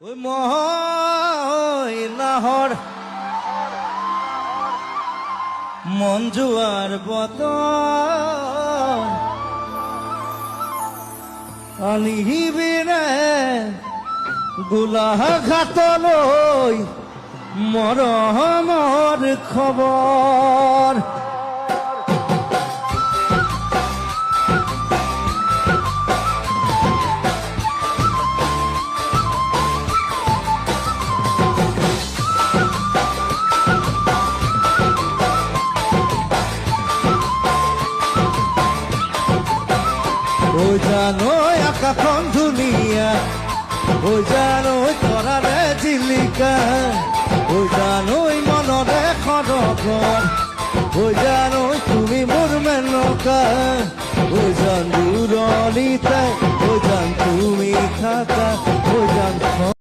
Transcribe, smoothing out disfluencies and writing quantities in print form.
ওই মহৰ মঞ্জুয়াৰ বতন আনিবিনে গোলাহ ঘাটলৈ মৰমৰ খবৰ ও জানো আকাশখন ধুনীয়া ও জানো তৰাৰে জিলিকা ও জানো মনৰে খৰকৰ ও জানো তুমি মোৰ মেনকা ও জান দূৰণিতে ও জান তুমি থাকা ও জান